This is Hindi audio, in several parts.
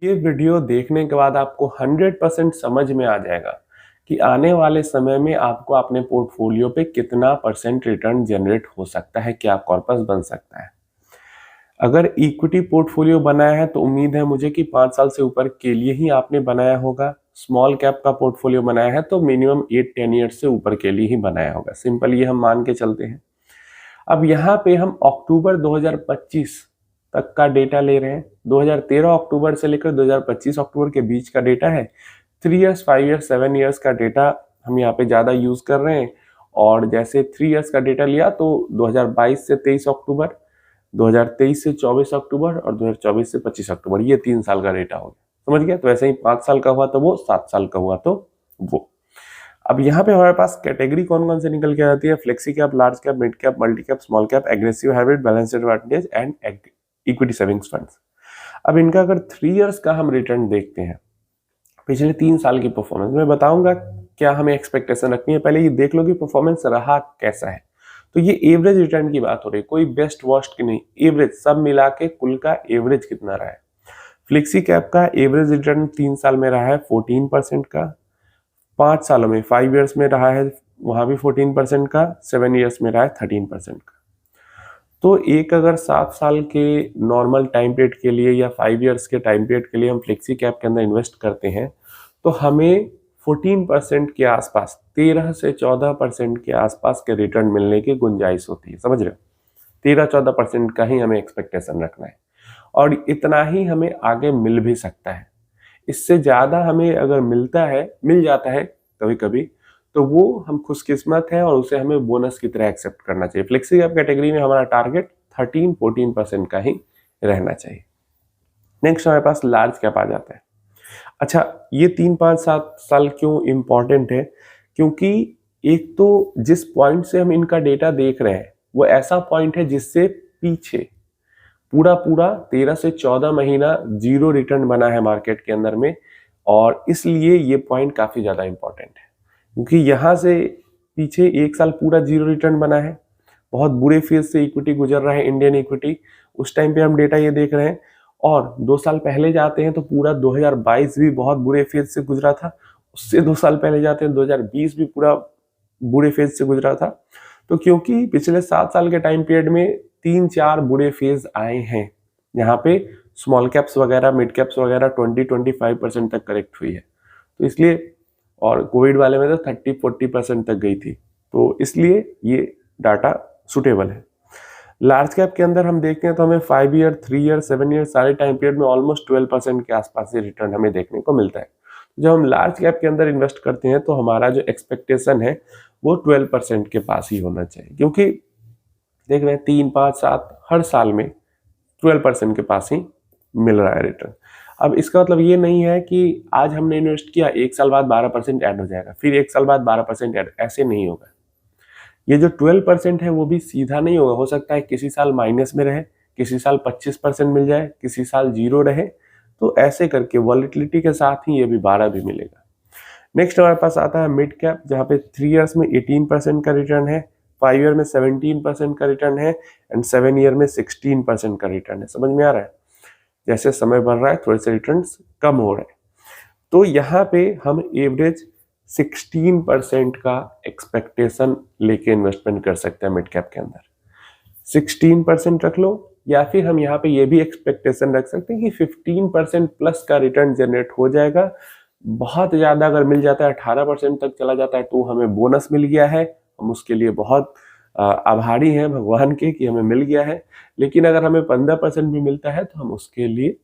ये वीडियो देखने के बाद आपको 100% समझ में आ जाएगा कि आने वाले समय में आपको अपने पोर्टफोलियो पे कितना परसेंट रिटर्न जनरेट हो सकता है, क्या कॉर्पस बन सकता है। अगर इक्विटी पोर्टफोलियो बनाया है तो उम्मीद है मुझे कि 5 साल से ऊपर के लिए ही आपने बनाया होगा। स्मॉल कैप का पोर्टफोलियो बनाया है तो मिनिमम 8-10 ईयर्स से ऊपर के लिए ही बनाया होगा। सिंपल ये हम मान के चलते हैं। अब यहाँ पे हम अक्टूबर 2025 तक का डेटा ले रहे हैं। 2013 अक्टूबर से लेकर 2025 अक्टूबर के बीच का डेटा है। 3 इयर्स, 5 इयर्स, 7 इयर्स का डेटा हम यहाँ पे ज़्यादा यूज़ कर रहे हैं। और जैसे 3 इयर्स का डेटा लिया तो 2022 से 23 अक्टूबर, 2023 से 24 अक्टूबर और 2024 से 25 अक्टूबर, ये 3 साल का डेटा हो गया। समझ गया? तो ऐसे ही 5 साल का हुआ तो वो, 7 साल का हुआ तो वो। अब यहाँ पे हमारे पास कैटेगरी कौन कौन से निकल के आती है? Flexi cap, large cap, mid cap, multi cap, small cap, aggressive, hybrid, balanced advantage and equity savings funds. अब इनका अगर 3 इयर्स का हम रिटर्न देखते हैं, पिछले 3 साल की परफॉर्मेंस मैं बताऊंगा क्या हमें एक्सपेक्टेशन रखनी है। पहले ये देख लो कि परफॉर्मेंस रहा कैसा है। तो ये एवरेज रिटर्न की बात हो रही है, कोई बेस्ट वर्स्ट की नहीं, एवरेज सब मिला के कुल का एवरेज कितना रहा है। फ्लेक्सी कैप का एवरेज रिटर्न 3 साल में रहा है 14% का, 5 सालों में 5 इयर्स में रहा है वहां भी 14% का, 7 इयर्स में रहा है 13% का। तो एक अगर 7 साल के नॉर्मल टाइम पीरियड के लिए या 5 इयर्स के टाइम पीरियड के लिए हम फ्लेक्सी कैप के अंदर इन्वेस्ट करते हैं तो हमें 14% के आसपास, 13 से 14% के आसपास के रिटर्न मिलने की गुंजाइश होती है। समझ रहे हो? 13-14% का ही हमें एक्सपेक्टेशन रखना है और इतना ही हमें आगे मिल भी सकता है। इससे ज़्यादा हमें अगर मिल जाता है कभी कभी, तो वो हम खुशकिस्मत हैं और उसे हमें बोनस की तरह एक्सेप्ट करना चाहिए। फ्लेक्सी कैप कैटेगरी में हमारा टारगेट 13-14% का ही रहना चाहिए। नेक्स्ट हमारे पास लार्ज कैप आ जाता है। अच्छा, ये 3-5-7 साल क्यों इंपॉर्टेंट है? क्योंकि एक तो जिस पॉइंट से हम इनका डेटा देख रहे हैं वो ऐसा पॉइंट है जिससे पीछे पूरा पूरा 13 से 14 महीना जीरो रिटर्न बना है मार्केट के अंदर में, और इसलिए ये पॉइंट काफी ज्यादा इंपॉर्टेंट है। क्योंकि यहाँ से पीछे 1 साल पूरा जीरो रिटर्न बना है, बहुत बुरे फेज से इक्विटी गुजर रहा है इंडियन इक्विटी, उस टाइम पे हम डेटा ये देख रहे हैं। और 2 साल पहले जाते हैं तो पूरा 2022 भी बहुत बुरे फेज से गुजरा था। उससे 2 साल पहले जाते हैं 2020 भी पूरा बुरे फेज से गुजरा था। तो क्योंकि पिछले 7 साल के टाइम पीरियड में 3-4 बुरे फेज आए हैं, यहाँ पे स्मॉल कैप्स वगैरह, मिड कैप्स वगैरह 20-25% तक करेक्ट हुई है, तो इसलिए, और कोविड वाले में तो 30-40% तक गई थी, तो इसलिए ये डाटा सुटेबल है। लार्ज कैप के अंदर हम देखते हैं तो हमें 5 ईयर, 3 ईयर, 7 ईयर सारे टाइम पीरियड में ऑलमोस्ट 12% के आसपास से रिटर्न हमें देखने को मिलता है। जब हम लार्ज कैप के अंदर इन्वेस्ट करते हैं तो हमारा जो एक्सपेक्टेशन है वो 12% के पास ही होना चाहिए, क्योंकि देख रहे हैं 3-5-7 हर साल में 12% के पास ही मिल रहा है रिटर्न। अब इसका मतलब ये नहीं है कि आज हमने इन्वेस्ट किया 1 साल बाद 12% ऐड हो जाएगा, फिर 1 साल बाद 12% ऐड, ऐसे नहीं होगा। ये जो 12% है वो भी सीधा नहीं होगा, हो सकता है किसी साल माइनस में रहे, किसी साल 25% मिल जाए, किसी साल जीरो रहे, तो ऐसे करके वॉलेटिलिटी के साथ ही ये भी 12 भी मिलेगा। नेक्स्ट हमारे पास आता है मिड कैप, जहाँ पे 3 इयर्स में 18% का रिटर्न है, 5 ईयर में 17% का रिटर्न है एंड 7 ईयर में 16% का रिटर्न है। समझ में आ रहा है? जैसे समय बढ़ रहा है थोड़े से रिटर्न कम हो रहे हैं। तो यहाँ पे हम एवरेज 16% का एक्सपेक्टेशन लेके इन्वेस्टमेंट कर सकते हैं मिड कैप के अंदर। 16% रख लो, या फिर हम यहाँ पे ये भी एक्सपेक्टेशन रख सकते हैं कि 15% प्लस का रिटर्न जनरेट हो जाएगा। बहुत ज़्यादा अगर मिल जाता है, 18% तक चला जाता है, तो हमें बोनस मिल गया है, हम उसके लिए बहुत आभारी हैं भगवान के कि हमें मिल गया है। लेकिन अगर हमें 15% भी मिलता है तो हम उसके लिए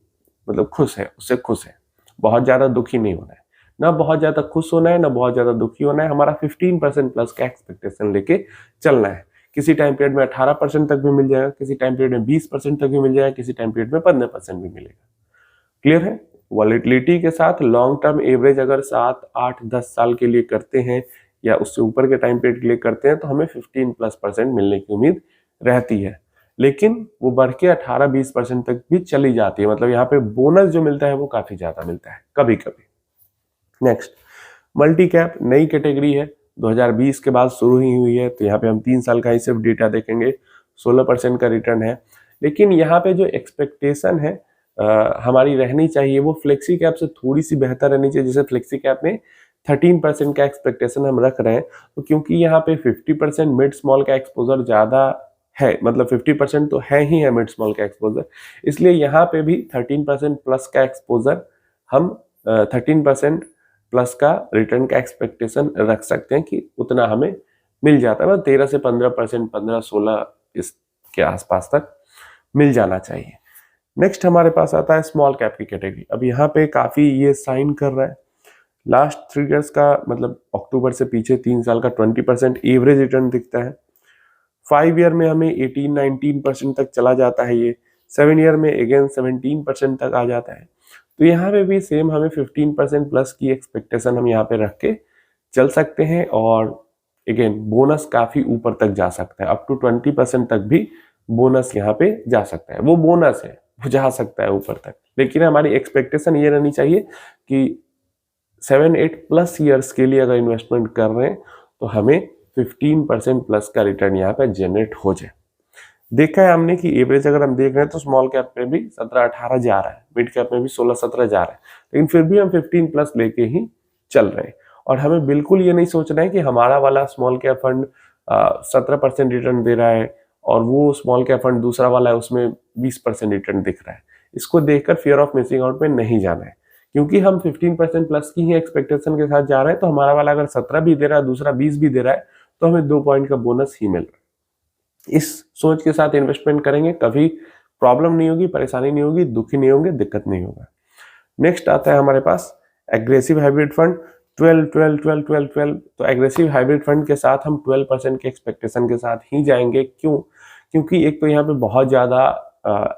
मतलब खुश है, उससे खुश है, बहुत ज़्यादा दुखी नहीं होना है, ना बहुत ज़्यादा खुश होना है, ना बहुत ज़्यादा दुखी होना है। हमारा 15% प्लस का एक्सपेक्टेशन लेके चलना है। किसी टाइम पीरियड में 18% तक भी मिल जाएगा, किसी टाइम पीरियड में 20% तक भी मिल जाएगा, किसी टाइम पीरियड में 15% भी मिलेगा। क्लियर है? वॉलेटिलिटी के साथ लॉन्ग टर्म एवरेज अगर 7-8-10 साल के लिए करते हैं या उससे ऊपर के टाइम पीरियड के लिए करते हैं तो हमें 15+% मिलने की उम्मीद रहती है। लेकिन वो बढ़ के 18-20% तक भी चली जाती है, मतलब यहाँ पे बोनस जो मिलता है वो काफी ज्यादा मिलता है कभी कभी। नेक्स्ट, मल्टी कैप नई कैटेगरी है, 2020 के बाद शुरू ही हुई है, तो यहाँ पे हम 3 साल का ही सिर्फ डेटा देखेंगे। 16% का रिटर्न है, लेकिन यहाँ पे जो एक्सपेक्टेशन है हमारी रहनी चाहिए वो फ्लेक्सी कैप से थोड़ी सी बेहतर रहनी चाहिए। जैसे फ्लेक्सी कैप में 13% का एक्सपेक्टेशन हम रख रहे हैं, तो क्योंकि यहाँ पे 50% मिड स्मॉल का एक्सपोजर ज़्यादा है, मतलब 50% तो है ही है मिड स्मॉल का एक्सपोजर, इसलिए यहाँ पे भी 13% प्लस का एक्सपोजर हम 13% प्लस का रिटर्न का एक्सपेक्टेशन रख सकते हैं कि उतना हमें मिल जाता है। मतलब 13 से 15%, 15-16 इसके आसपास तक मिल जाना चाहिए। नेक्स्ट हमारे पास आता है स्मॉल कैप की कैटेगरी। अब यहाँ पे काफी ये साइन कर रहा है। लास्ट 3 ईयर्स का मतलब अक्टूबर से पीछे 3 साल का 20% एवरेज रिटर्न दिखता है। 5 ईयर में हमें 18-19% तक चला जाता है ये। 7 ईयर में अगेन 17% तक आ जाता है। तो यहाँ पे भी सेम हमें 15% प्लस की एक्सपेक्टेशन हम यहाँ पे रख के चल सकते हैं। और अगेन बोनस काफी ऊपर तक जा सकता है, अप टू 20% तक भी बोनस यहाँ पे जा सकता है। वो बोनस है, वो जा सकता है ऊपर तक, लेकिन हमारी एक्सपेक्टेशन ये रहनी चाहिए कि 7-8 प्लस ईयर्स के लिए अगर इन्वेस्टमेंट कर रहे हैं तो हमें 15% प्लस का रिटर्न यहाँ पे जनरेट हो जाए। देखा है हमने कि एवरेज अगर हम देख रहे हैं तो स्मॉल कैप में भी 17-18 जा रहा है, मिड कैप में भी 16-17 जा रहा है, लेकिन फिर भी हम 15 प्लस लेके ही चल रहे हैं। और हमें बिल्कुल ये नहीं सोचना है कि हमारा वाला स्मॉल कैप फंड 17% रिटर्न दे रहा है और वो स्मॉल कैप फंड दूसरा वाला है उसमें 20% रिटर्न दिख रहा है। इसको देखकर फियर ऑफ मिसिंग आउट में नहीं जाना है, क्योंकि हम 15% प्लस की ही एक्सपेक्टेशन के साथ जा रहे हैं। तो हमारा वाला अगर 17 भी दे रहा है, दूसरा 20 भी दे रहा है, तो हमें 2 पॉइंट का बोनस ही मिल रहा है। इस सोच के साथ इन्वेस्टमेंट करेंगे, कभी प्रॉब्लम नहीं होगी, परेशानी नहीं होगी, दुखी नहीं होंगे, दिक्कत नहीं होगा। नेक्स्ट आता है हमारे पास एग्रेसिव हाइब्रिड फंड। 12 तो एग्रेसिव हाइब्रिड फंड के साथ हम 12% के एक्सपेक्टेशन के साथ ही जाएंगे। क्यों? क्योंकि एक तो यहाँ पे बहुत ज़्यादा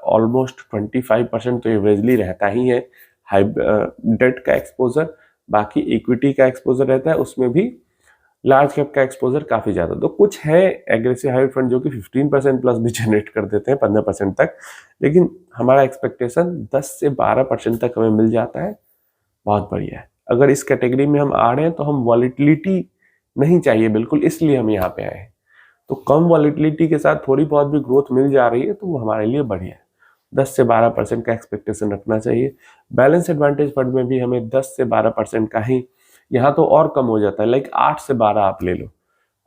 ऑलमोस्ट 25% तो एवरेजली रहता ही है डेट का एक्सपोजर, बाकी इक्विटी का एक्सपोजर रहता है, उसमें भी लार्ज कैप का एक्सपोजर काफ़ी ज़्यादा। तो कुछ है एग्रेसिव हाइब्रिड फंड जो कि 15% प्लस भी जनरेट कर देते हैं, 15% तक, लेकिन हमारा एक्सपेक्टेशन 10 से 12% तक हमें मिल जाता है, बहुत बढ़िया है। अगर इस कैटेगरी में हम आ रहे हैं तो हम वॉलिटिलिटी नहीं चाहिए बिल्कुल, इसलिए हम यहाँ पे आए हैं। तो कम वॉलिटिलिटी के साथ थोड़ी बहुत भी ग्रोथ मिल जा रही है तो वो हमारे लिए बढ़िया है। 10 से 12% का एक्सपेक्टेशन रखना चाहिए। बैलेंस एडवांटेज फंड में भी हमें 10 से 12% का ही, यहाँ तो और कम हो जाता है, लाइक 8 से 12 आप ले लो।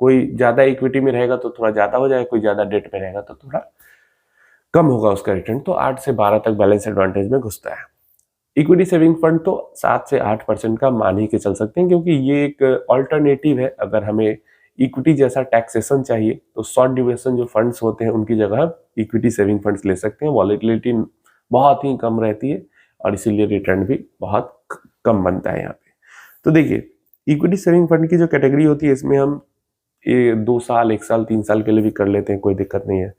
कोई ज़्यादा इक्विटी में रहेगा तो थोड़ा ज़्यादा हो जाएगा, कोई ज़्यादा डेट में रहेगा तो थोड़ा कम होगा उसका रिटर्न। तो 8 से 12 तक बैलेंस एडवांटेज में घुसता है। इक्विटी सेविंग फंड तो 7 से 8% का मान ही के चल सकते हैं, क्योंकि ये एक ऑल्टरनेटिव है। अगर हमें इक्विटी जैसा टैक्सेशन चाहिए तो शॉर्ट ड्यूरेशन जो फंड्स होते हैं उनकी जगह हम इक्विटी सेविंग फंड्स ले सकते हैं। वॉलेटिलिटी बहुत ही कम रहती है और इसीलिए रिटर्न भी बहुत कम बनता है यहाँ पे। तो देखिए, इक्विटी सेविंग फंड की जो कैटेगरी होती है इसमें हम 2 साल, 1 साल, 3 साल के लिए भी कर लेते हैं, कोई दिक्कत नहीं है।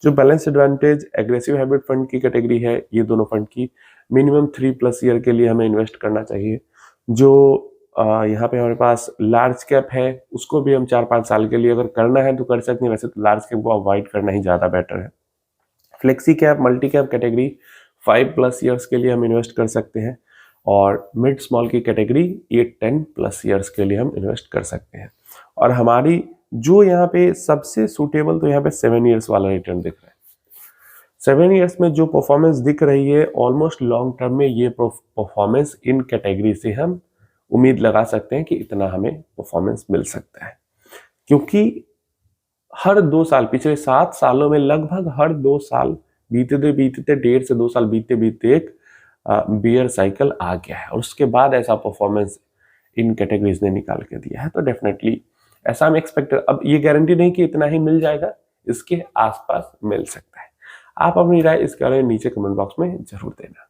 जो balance advantage aggressive hybrid fund की कैटेगरी है, ये दोनों फंड की मिनिमम 3+ ईयर के लिए हमें इन्वेस्ट करना चाहिए। जो यहाँ पे हमारे पास लार्ज कैप है उसको भी हम 4-5 साल के लिए अगर करना है तो कर सकते हैं, वैसे तो लार्ज कैप को अवॉइड करना ही ज़्यादा बेटर है। Flexi cap, multi cap category 5+ years के लिए हम इन्वेस्ट कर सकते हैं, और मिड स्मॉल की कैटेगरी 8-10+ ईयर्स के लिए हम इन्वेस्ट कर सकते हैं। और हमारी जो यहाँ पे सबसे सूटेबल, तो यहाँ पे 7 ईयर्स वाला रिटर्न दिख रहा है। 7 ईयर्स में जो परफॉर्मेंस दिख रही है, ऑलमोस्ट लॉन्ग टर्म में ये परफॉर्मेंस इन कैटेगरी से हम उम्मीद लगा सकते हैं कि इतना हमें परफॉर्मेंस मिल सकता है। क्योंकि हर 2 साल, पिछले 7 सालों में लगभग हर 2 साल बीते 1.5 से 2 साल बीते एक बियर साइकिल आ गया है, और उसके बाद ऐसा परफॉर्मेंस इन कैटेगरीज ने निकाल के दिया है। तो डेफिनेटली ऐसा हम एक्सपेक्ट, अब ये गारंटी नहीं कि इतना ही मिल जाएगा, इसके आसपास मिल सकता है। आप अपनी राय इस बारे में नीचे कमेंट बॉक्स में जरूर देना।